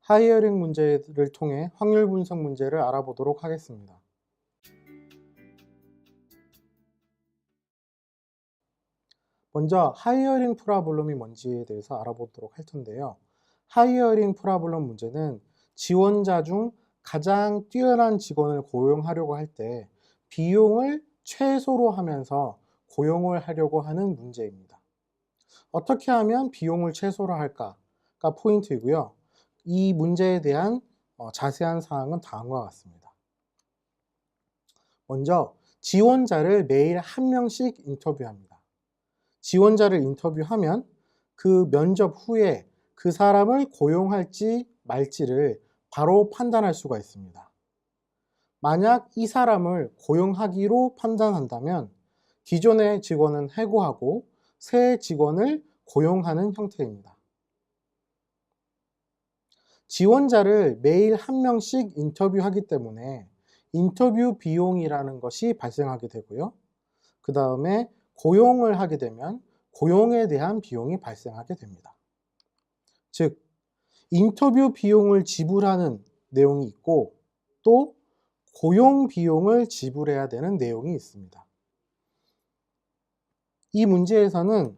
하이어링 문제를 통해 확률 분석 문제를 알아보도록 하겠습니다. 먼저 하이어링 프로블럼이 뭔지에 대해서 알아보도록 할 텐데요. 하이어링 프로블럼 문제는 지원자 중 가장 뛰어난 직원을 고용하려고 할 때 비용을 최소로 하면서 고용을 하려고 하는 문제입니다. 어떻게 하면 비용을 최소로 할까가 포인트이고요. 이 문제에 대한 자세한 사항은 다음과 같습니다. 먼저 지원자를 매일 한 명씩 인터뷰합니다. 지원자를 인터뷰하면 그 면접 후에 그 사람을 고용할지 말지를 바로 판단할 수가 있습니다. 만약 이 사람을 고용하기로 판단한다면 기존의 직원은 해고하고 새 직원을 고용하는 형태입니다. 지원자를 매일 한 명씩 인터뷰하기 때문에 인터뷰 비용이라는 것이 발생하게 되고요. 그 다음에 고용을 하게 되면 고용에 대한 비용이 발생하게 됩니다. 즉, 인터뷰 비용을 지불하는 내용이 있고 또 고용 비용을 지불해야 되는 내용이 있습니다. 이 문제에서는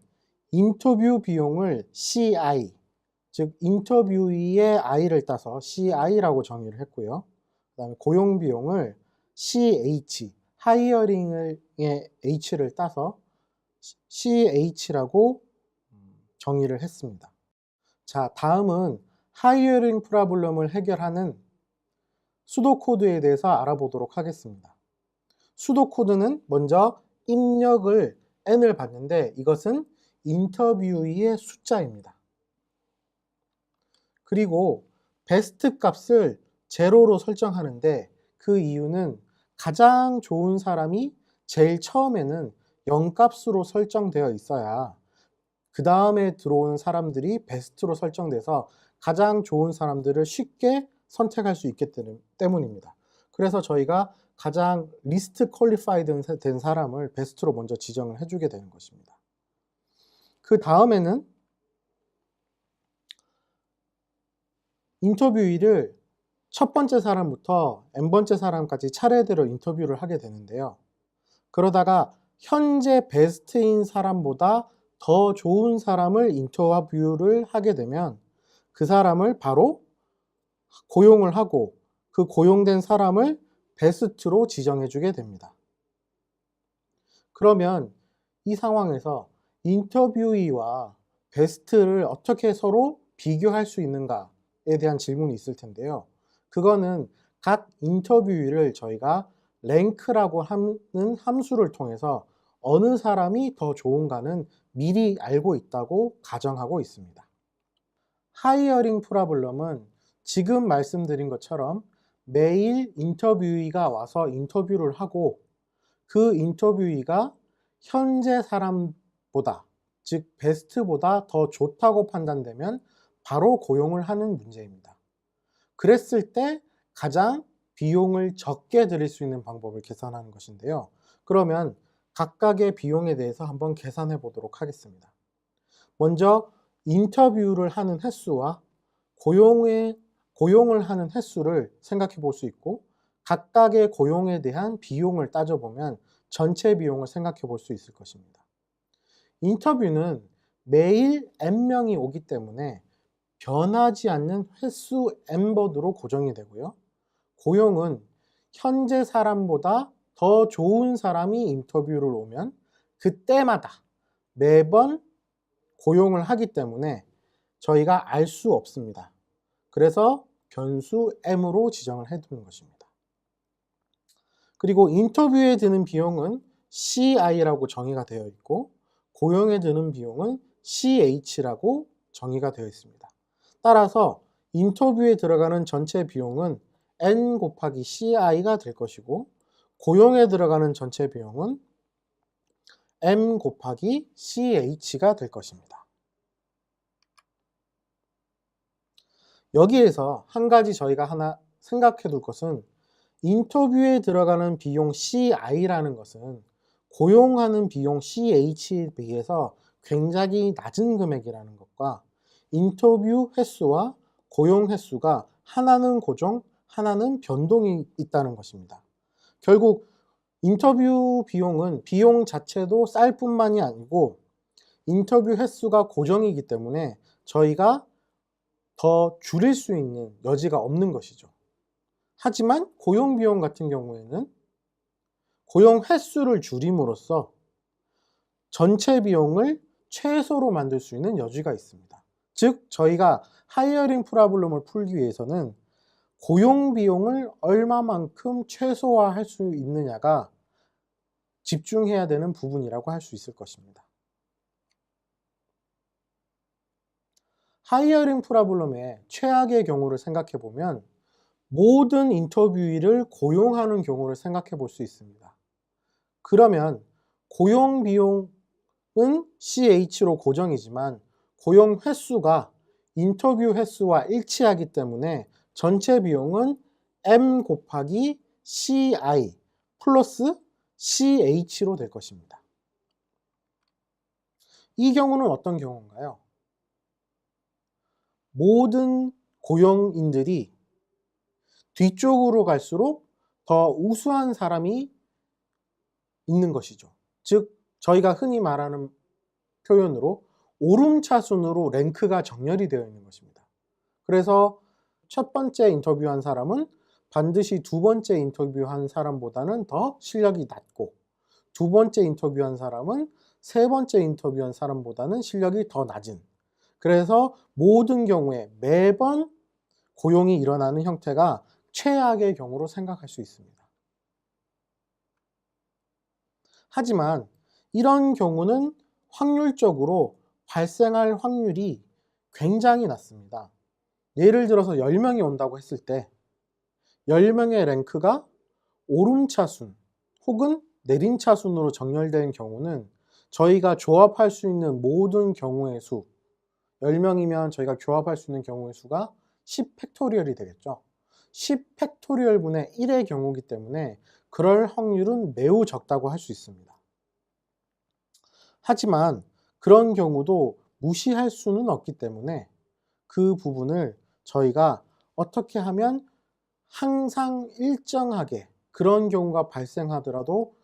인터뷰 비용을 CI, 즉 인터뷰이의 I를 따서 CI라고 정의를 했고요. 그 다음에 고용 비용을 CH, 하이어링의 H를 따서 CH라고 정의를 했습니다. 자, 다음은 하이어링 프로블럼을 해결하는 수도코드에 대해서 알아보도록 하겠습니다. 수도코드는 먼저 입력을 n을 받는데 이것은 인터뷰이의 숫자입니다. 그리고 베스트 값을 제로로 설정하는데 그 이유는 가장 좋은 사람이 제일 처음에는 0 값으로 설정되어 있어야 그 다음에 들어오는 사람들이 베스트로 설정돼서 가장 좋은 사람들을 쉽게 선택할 수 있기 때문입니다. 그래서 저희가 가장 리스트 퀄리파이드 된 사람을 베스트로 먼저 지정을 해주게 되는 것입니다. 그 다음에는 인터뷰를 첫 번째 사람부터 n번째 사람까지 차례대로 인터뷰를 하게 되는데요. 그러다가 현재 베스트인 사람보다 더 좋은 사람을 인터뷰를 하게 되면 그 사람을 바로 고용을 하고 그 고용된 사람을 베스트로 지정해 주게 됩니다. 그러면 이 상황에서 인터뷰이와 베스트를 어떻게 서로 비교할 수 있는가에 대한 질문이 있을 텐데요. 그거는 각 인터뷰이를 저희가 랭크라고 하는 함수를 통해서 어느 사람이 더 좋은가는 미리 알고 있다고 가정하고 있습니다. 하이어링 프로블럼은 지금 말씀드린 것처럼 매일 인터뷰이가 와서 인터뷰를 하고 그 인터뷰이가 현재 사람보다, 즉 베스트보다 더 좋다고 판단되면 바로 고용을 하는 문제입니다. 그랬을 때 가장 비용을 적게 들일 수 있는 방법을 계산하는 것인데요. 그러면 각각의 비용에 대해서 한번 계산해 보도록 하겠습니다. 먼저 인터뷰를 하는 횟수와 고용을 하는 횟수를 생각해 볼 수 있고 각각의 고용에 대한 비용을 따져보면 전체 비용을 생각해 볼 수 있을 것입니다. 인터뷰는 매일 n명이 오기 때문에 변하지 않는 횟수 n번으로 고정이 되고요. 고용은 현재 사람보다 더 좋은 사람이 인터뷰를 오면 그때마다 매번 고용을 하기 때문에 저희가 알 수 없습니다. 그래서 변수 m으로 지정을 해두는 것입니다. 그리고 인터뷰에 드는 비용은 CI라고 정의가 되어 있고 고용에 드는 비용은 CH라고 정의가 되어 있습니다. 따라서 인터뷰에 들어가는 전체 비용은 N 곱하기 CI가 될 것이고 고용에 들어가는 전체 비용은 M 곱하기 CH가 될 것입니다. 여기에서 한 가지 저희가 하나 생각해 둘 것은 인터뷰에 들어가는 비용 CI라는 것은 고용하는 비용 CH에 비해서 굉장히 낮은 금액이라는 것과 인터뷰 횟수와 고용 횟수가 하나는 고정, 하나는 변동이 있다는 것입니다. 결국 인터뷰 비용은 비용 자체도 쌀 뿐만이 아니고 인터뷰 횟수가 고정이기 때문에 저희가 더 줄일 수 있는 여지가 없는 것이죠. 하지만 고용 비용 같은 경우에는 고용 횟수를 줄임으로써 전체 비용을 최소로 만들 수 있는 여지가 있습니다. 즉 저희가 하이어링 프로블럼을 풀기 위해서는 고용 비용을 얼마만큼 최소화할 수 있느냐가 집중해야 되는 부분이라고 할 수 있을 것입니다. 하이어링 프로블럼의 최악의 경우를 생각해 보면 모든 인터뷰이를 고용하는 경우를 생각해 볼 수 있습니다. 그러면 고용 비용은 CH로 고정이지만 고용 횟수가 인터뷰 횟수와 일치하기 때문에 전체 비용은 M 곱하기 CI 플러스 CH로 될 것입니다. 이 경우는 어떤 경우인가요? 모든 고용인들이 뒤쪽으로 갈수록 더 우수한 사람이 있는 것이죠. 즉 저희가 흔히 말하는 표현으로 오름차순으로 랭크가 정렬이 되어 있는 것입니다. 그래서 첫 번째 인터뷰한 사람은 반드시 두 번째 인터뷰한 사람보다는 더 실력이 낮고, 두 번째 인터뷰한 사람은 세 번째 인터뷰한 사람보다는 실력이 더 낮은, 그래서 모든 경우에 매번 고용이 일어나는 형태가 최악의 경우로 생각할 수 있습니다. 하지만 이런 경우는 확률적으로 발생할 확률이 굉장히 낮습니다. 예를 들어서 10명이 온다고 했을 때 10명의 랭크가 오름차순 혹은 내림차순으로 정렬된 경우는 저희가 조합할 수 있는 모든 경우의 수, 10명이면 저희가 조합할 수 있는 경우의 수가 10팩토리얼이 되겠죠. 10팩토리얼 분의 1의 경우이기 때문에 그럴 확률은 매우 적다고 할 수 있습니다. 하지만 그런 경우도 무시할 수는 없기 때문에 그 부분을 저희가 어떻게 하면 항상 일정하게 그런 경우가 발생하더라도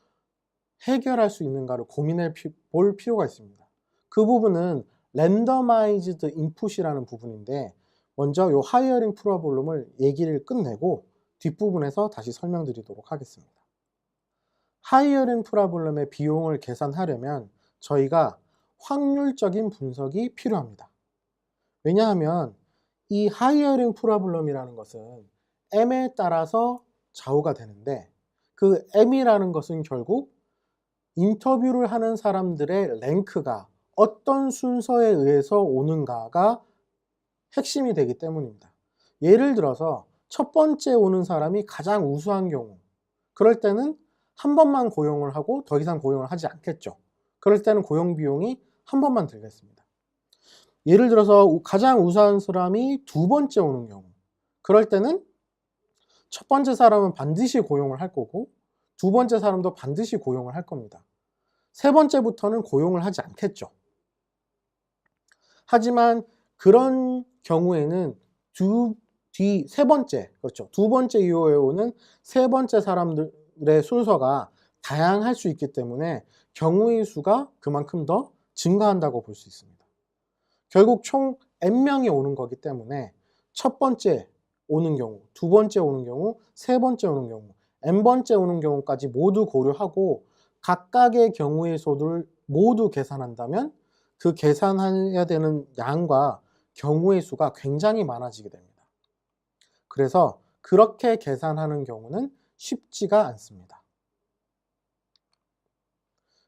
해결할 수 있는가를 고민해 볼 필요가 있습니다. 그 부분은 랜더마이즈드 인풋이라는 부분인데, 먼저 이 하이어링 프로블럼을 얘기를 끝내고 뒷부분에서 다시 설명드리도록 하겠습니다. 하이어링 프로블럼의 비용을 계산하려면 저희가 확률적인 분석이 필요합니다. 왜냐하면 이 하이어링 프로블럼이라는 것은 M에 따라서 좌우가 되는데, 그 M이라는 것은 결국 인터뷰를 하는 사람들의 랭크가 어떤 순서에 의해서 오는가가 핵심이 되기 때문입니다. 예를 들어서 첫 번째 오는 사람이 가장 우수한 경우, 그럴 때는 한 번만 고용을 하고 더 이상 고용을 하지 않겠죠. 그럴 때는 고용 비용이 한 번만 들겠습니다. 예를 들어서 가장 우수한 사람이 두 번째 오는 경우, 그럴 때는 첫 번째 사람은 반드시 고용을 할 거고 두 번째 사람도 반드시 고용을 할 겁니다. 세 번째부터는 고용을 하지 않겠죠. 하지만 그런 경우에는 세 번째, 그렇죠. 두 번째 이후에 오는 세 번째 사람들의 순서가 다양할 수 있기 때문에 경우의 수가 그만큼 더 증가한다고 볼 수 있습니다. 결국 총 N명이 오는 거기 때문에 첫 번째 오는 경우, 두 번째 오는 경우, 세 번째 오는 경우, N번째 오는 경우까지 모두 고려하고 각각의 경우의 수를 모두 계산한다면 그 계산해야 되는 양과 경우의 수가 굉장히 많아지게 됩니다. 그래서 그렇게 계산하는 경우는 쉽지가 않습니다.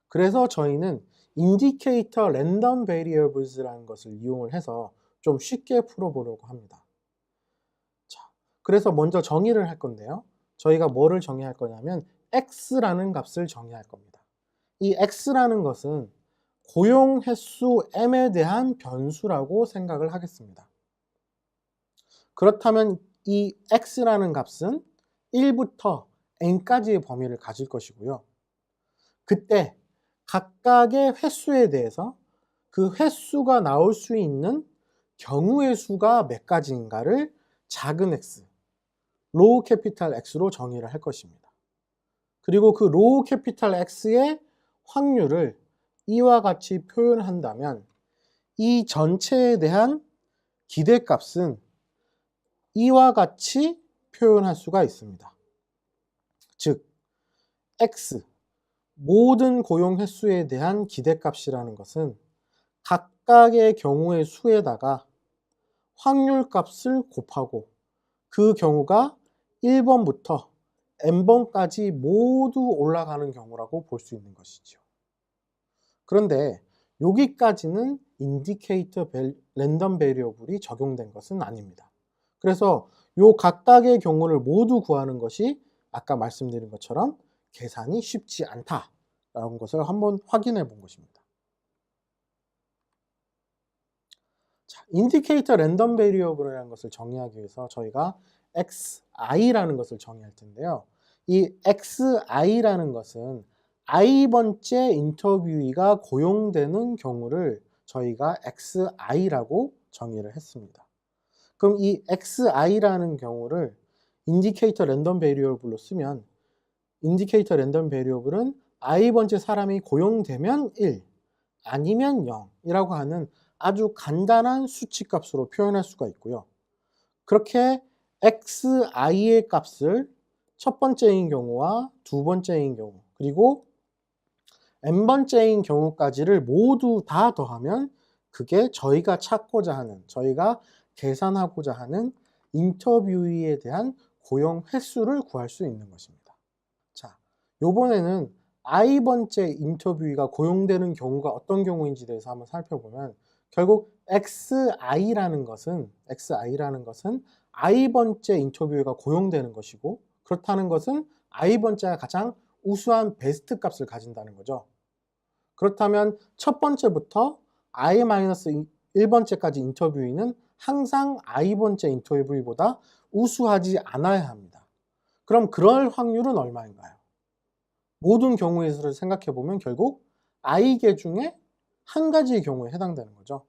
그래서 저희는 인디케이터 랜덤 베리어블스라는 것을 이용을 해서 좀 쉽게 풀어보려고 합니다. 자, 그래서 먼저 정의를 할 건데요. 저희가 뭐를 정의할 거냐면 x라는 값을 정의할 겁니다. 이 x라는 것은 고용 횟수 m에 대한 변수라고 생각을 하겠습니다. 그렇다면 이 x라는 값은 1부터 n까지의 범위를 가질 것이고요. 그때 각각의 횟수에 대해서 그 횟수가 나올 수 있는 경우의 수가 몇 가지인가를 작은 x, 로우 캐피탈 X로 정의를 할 것입니다. 그리고 그 로우 캐피탈 X의 확률을 이와 같이 표현한다면 이 전체에 대한 기대값은 이와 같이 표현할 수가 있습니다. 즉, X, 모든 고용 횟수에 대한 기대값이라는 것은 각각의 경우의 수에다가 확률값을 곱하고 그 경우가 1번부터 n번까지 모두 올라가는 경우라고 볼 수 있는 것이죠. 그런데 여기까지는 인디케이터 랜덤 베리어블이 적용된 것은 아닙니다. 그래서 요 각각의 경우를 모두 구하는 것이 아까 말씀드린 것처럼 계산이 쉽지 않다라는 것을 한번 확인해 본 것입니다. 자, 인디케이터 랜덤 베리어블이라는 것을 정의하기 위해서 저희가xi라는 것을 정의할 텐데요. 이 xi라는 것은 i번째 인터뷰이가 고용되는 경우를 저희가 xi라고 정의를 했습니다. 그럼 이 xi라는 경우를 인디케이터 랜덤 베리어블로 쓰면 인디케이터 랜덤 베리어블은 i번째 사람이 고용되면 1, 아니면 0이라고 하는 아주 간단한 수치값으로 표현할 수가 있고요. 그렇게 xi의 값을 첫 번째인 경우와 두 번째인 경우, 그리고 n번째인 경우까지를 모두 다 더하면 그게 저희가 찾고자 하는, 저희가 계산하고자 하는 인터뷰이에 대한 고용 횟수를 구할 수 있는 것입니다. 자, 요번에는 i번째 인터뷰이가 고용되는 경우가 어떤 경우인지 대해서 한번 살펴보면 결국 xi라는 것은 i번째 인터뷰이가 고용되는 것이고, 그렇다는 것은 i번째가 가장 우수한 베스트 값을 가진다는 거죠. 그렇다면 첫 번째부터 i-1번째까지 인터뷰이는 항상 i번째 인터뷰이보다 우수하지 않아야 합니다. 그럼 그럴 확률은 얼마인가요? 모든 경우의 수를 생각해 보면 결국 i개 중에 한 가지의 경우에 해당되는 거죠.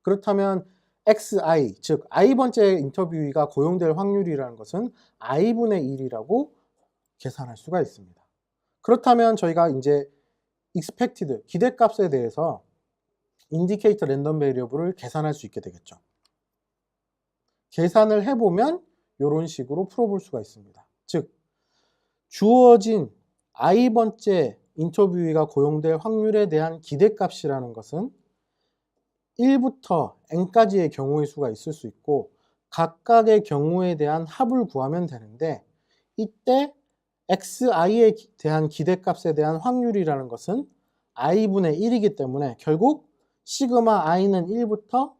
그렇다면 xi, 즉 i번째 인터뷰이가 고용될 확률이라는 것은 i분의 1이라고 계산할 수가 있습니다. 그렇다면 저희가 이제 expected, 기대값에 대해서 인디케이터 랜덤 베리어블을 계산할 수 있게 되겠죠. 계산을 해보면 이런 식으로 풀어볼 수가 있습니다. 즉, 주어진 i번째 인터뷰이가 고용될 확률에 대한 기대값이라는 것은 1부터 n까지의 경우의 수가 있을 수 있고 각각의 경우에 대한 합을 구하면 되는데, 이때 xi에 대한 기대값에 대한 확률이라는 것은 i분의 1이기 때문에 결국 시그마 i는 1부터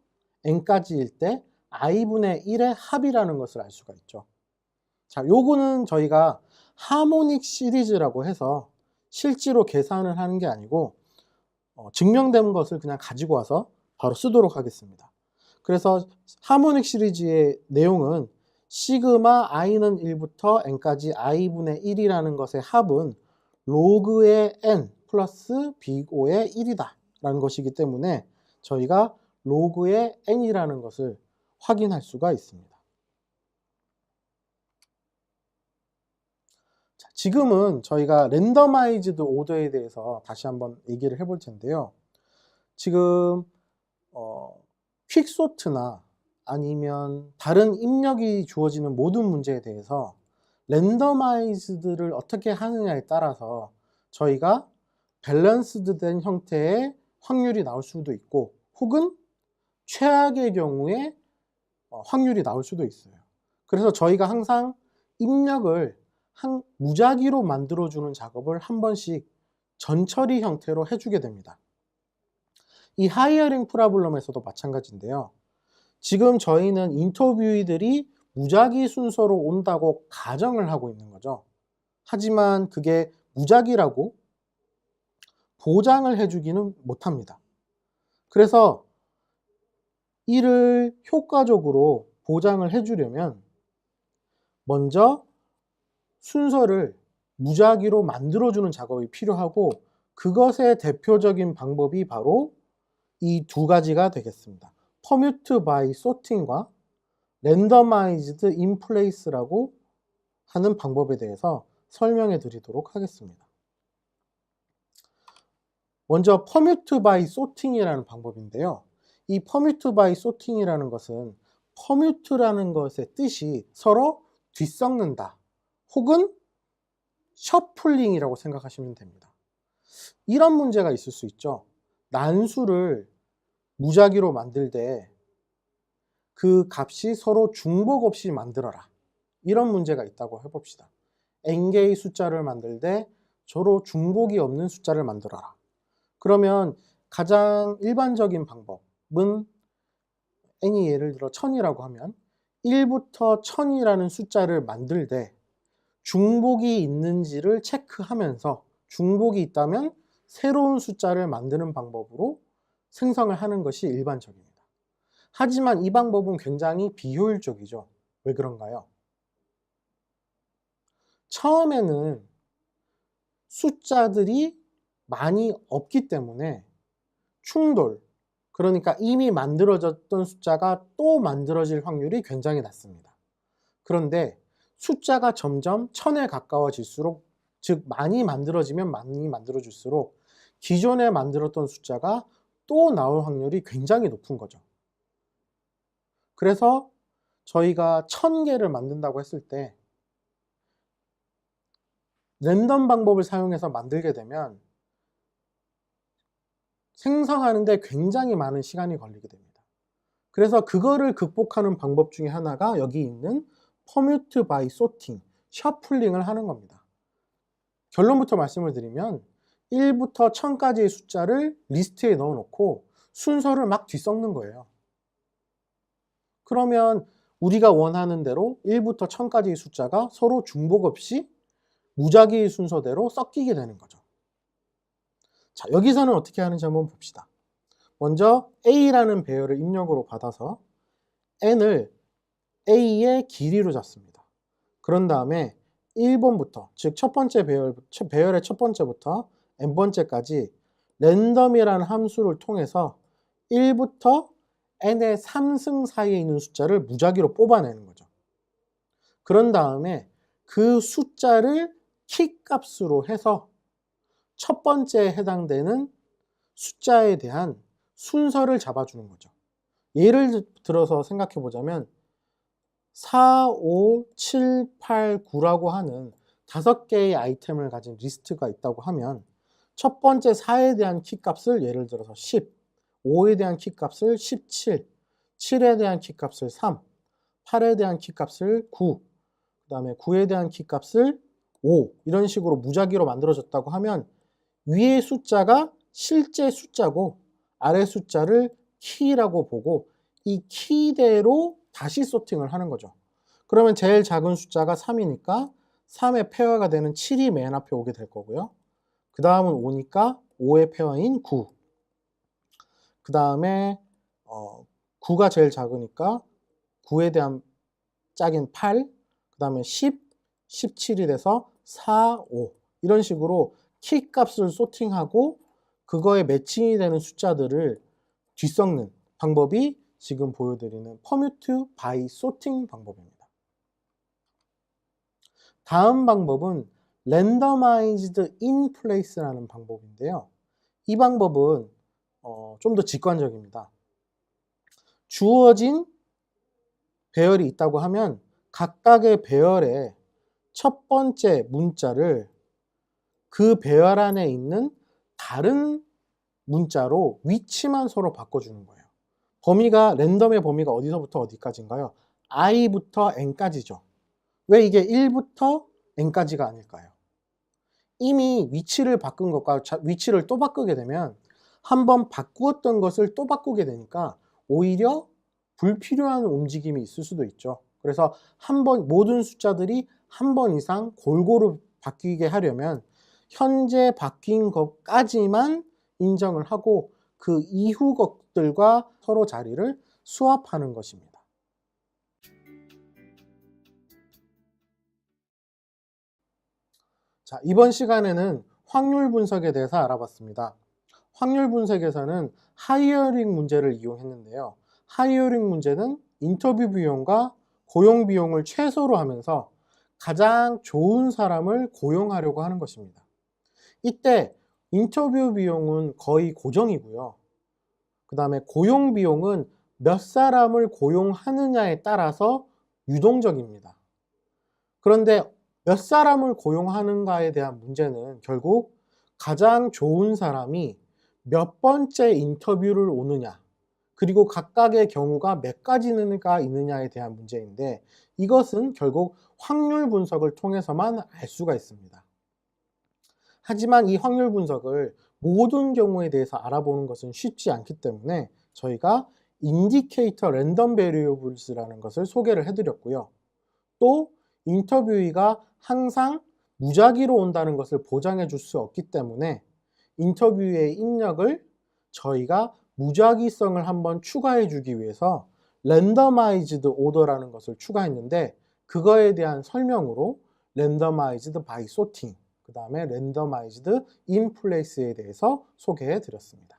n까지일 때 i분의 1의 합이라는 것을 알 수가 있죠. 자, 요거는 저희가 하모닉 시리즈라고 해서 실제로 계산을 하는 게 아니고 증명된 것을 그냥 가지고 와서 바로 쓰도록 하겠습니다. 그래서 하모닉 시리즈의 내용은 시그마 i는 1부터 n까지 i분의 1이라는 것의 합은 로그의 n 플러스 bO의 1이다 라는 것이기 때문에 저희가 로그의 n이라는 것을 확인할 수가 있습니다. 자, 지금은 저희가 랜더마이즈드 오더에 대해서 다시 한번 얘기를 해볼 텐데요. 지금 퀵소트나 아니면 다른 입력이 주어지는 모든 문제에 대해서 랜더마이즈드를 어떻게 하느냐에 따라서 저희가 밸런스드 된 형태의 확률이 나올 수도 있고 혹은 최악의 경우에 확률이 나올 수도 있어요. 그래서 저희가 항상 입력을 무작위로 만들어주는 작업을 한 번씩 전처리 형태로 해주게 됩니다. 이 하이어링 프로블럼에서도 마찬가지인데요. 지금 저희는 인터뷰이들이 무작위 순서로 온다고 가정을 하고 있는 거죠. 하지만 그게 무작위라고 보장을 해주기는 못합니다. 그래서 이를 효과적으로 보장을 해주려면 먼저 순서를 무작위로 만들어주는 작업이 필요하고, 그것의 대표적인 방법이 바로 이 두 가지가 되겠습니다. 퍼뮤트 바이 소팅과 랜더마이즈드 인 플레이스라고 하는 방법에 대해서 설명해 드리도록 하겠습니다. 먼저 퍼뮤트 바이 소팅이라는 방법인데요. 이 퍼뮤트 바이 소팅이라는 것은 퍼뮤트라는 것의 뜻이 서로 뒤섞는다 혹은 셔플링이라고 생각하시면 됩니다. 이런 문제가 있을 수 있죠. 난수를 무작위로 만들 때 그 값이 서로 중복 없이 만들어라. 이런 문제가 있다고 해봅시다. n개의 숫자를 만들 때 서로 중복이 없는 숫자를 만들어라. 그러면 가장 일반적인 방법은 n이 예를 들어 1000이라고 하면 1부터 1000이라는 숫자를 만들 때 중복이 있는지를 체크하면서 중복이 있다면 새로운 숫자를 만드는 방법으로 생성을 하는 것이 일반적입니다. 하지만 이 방법은 굉장히 비효율적이죠. 왜 그런가요? 처음에는 숫자들이 많이 없기 때문에 충돌, 그러니까 이미 만들어졌던 숫자가 또 만들어질 확률이 굉장히 낮습니다. 그런데 숫자가 점점 1000에 가까워질수록, 즉 많이 만들어지면 많이 만들어질수록 기존에 만들었던 숫자가 또 나올 확률이 굉장히 높은 거죠. 그래서 저희가 1000개를 만든다고 했을 때 랜덤 방법을 사용해서 만들게 되면 생성하는데 굉장히 많은 시간이 걸리게 됩니다. 그래서 그거를 극복하는 방법 중에 하나가 여기 있는 퍼뮤트 바이 소팅, 셔플링을 하는 겁니다. 결론부터 말씀을 드리면 1부터 1000까지의 숫자를 리스트에 넣어 놓고 순서를 막 뒤섞는 거예요. 그러면 우리가 원하는 대로 1부터 1000까지의 숫자가 서로 중복 없이 무작위 순서대로 섞이게 되는 거죠. 자, 여기서는 어떻게 하는지 한번 봅시다. 먼저 A라는 배열을 입력으로 받아서 N을 A의 길이로 잡습니다. 그런 다음에 1번부터, 즉 첫 번째 배열의 첫 번째부터 n번째까지 랜덤이라는 함수를 통해서 1부터 n의 3승 사이에 있는 숫자를 무작위로 뽑아내는 거죠. 그런 다음에 그 숫자를 키 값으로 해서 첫 번째에 해당되는 숫자에 대한 순서를 잡아주는 거죠. 예를 들어서 생각해 보자면 4, 5, 7, 8, 9라고 하는 5개의 아이템을 가진 리스트가 있다고 하면 첫 번째 4에 대한 키값을 예를 들어서 10, 5에 대한 키값을 17, 7에 대한 키값을 3, 8에 대한 키값을 9, 그 다음에 9에 대한 키값을 5, 이런 식으로 무작위로 만들어졌다고 하면 위의 숫자가 실제 숫자고 아래 숫자를 키라고 보고 이 키대로 다시 소팅을 하는 거죠. 그러면 제일 작은 숫자가 3이니까 3의 페어가 되는 7이 맨 앞에 오게 될 거고요. 그 다음은 5니까 5의 페어인 9. 그 다음에 9가 제일 작으니까 9에 대한 짝인 8, 그 다음에 10, 17이 돼서 4, 5. 이런 식으로 키 값을 소팅하고 그거에 매칭이 되는 숫자들을 뒤섞는 방법이 지금 보여드리는 퍼뮤트 바이 소팅 방법입니다. 다음 방법은 랜더마이즈드 인 플레이스라는 방법인데요. 이 방법은 좀 더 직관적입니다. 주어진 배열이 있다고 하면 각각의 배열의 첫 번째 문자를 그 배열 안에 있는 다른 문자로 위치만 서로 바꿔주는 거예요. 범위가, 랜덤의 범위가 어디서부터 어디까지인가요? i부터 n까지죠. 왜 이게 1부터 n까지가 아닐까요? 이미 위치를 바꾼 것과 위치를 또 바꾸게 되면 한번 바꾸었던 것을 또 바꾸게 되니까 오히려 불필요한 움직임이 있을 수도 있죠. 그래서 모든 숫자들이 한 번 이상 골고루 바뀌게 하려면 현재 바뀐 것까지만 인정을 하고 그 이후 것들과 서로 자리를 스왑하는 것입니다. 자, 이번 시간에는 확률 분석에 대해서 알아봤습니다. 확률 분석에서는 하이어링 문제를 이용했는데요. 하이어링 문제는 인터뷰 비용과 고용 비용을 최소로 하면서 가장 좋은 사람을 고용하려고 하는 것입니다. 이때 인터뷰 비용은 거의 고정이고요. 그 다음에 고용 비용은 몇 사람을 고용하느냐에 따라서 유동적입니다. 그런데 몇 사람을 고용하는가에 대한 문제는 결국 가장 좋은 사람이 몇 번째 인터뷰를 오느냐, 그리고 각각의 경우가 몇 가지가 있느냐에 대한 문제인데, 이것은 결국 확률 분석을 통해서만 알 수가 있습니다. 하지만 이 확률 분석을 모든 경우에 대해서 알아보는 것은 쉽지 않기 때문에 저희가 인디케이터 랜덤 베리어블스라는 것을 소개를 해드렸고요. 또 인터뷰이가 항상 무작위로 온다는 것을 보장해 줄 수 없기 때문에 인터뷰의 입력을 저희가 무작위성을 한번 추가해 주기 위해서 랜더마이즈드 오더라는 것을 추가했는데, 그거에 대한 설명으로 랜더마이즈드 바이 소팅, 그 다음에 랜더마이즈드 인 플레이스에 대해서 소개해 드렸습니다.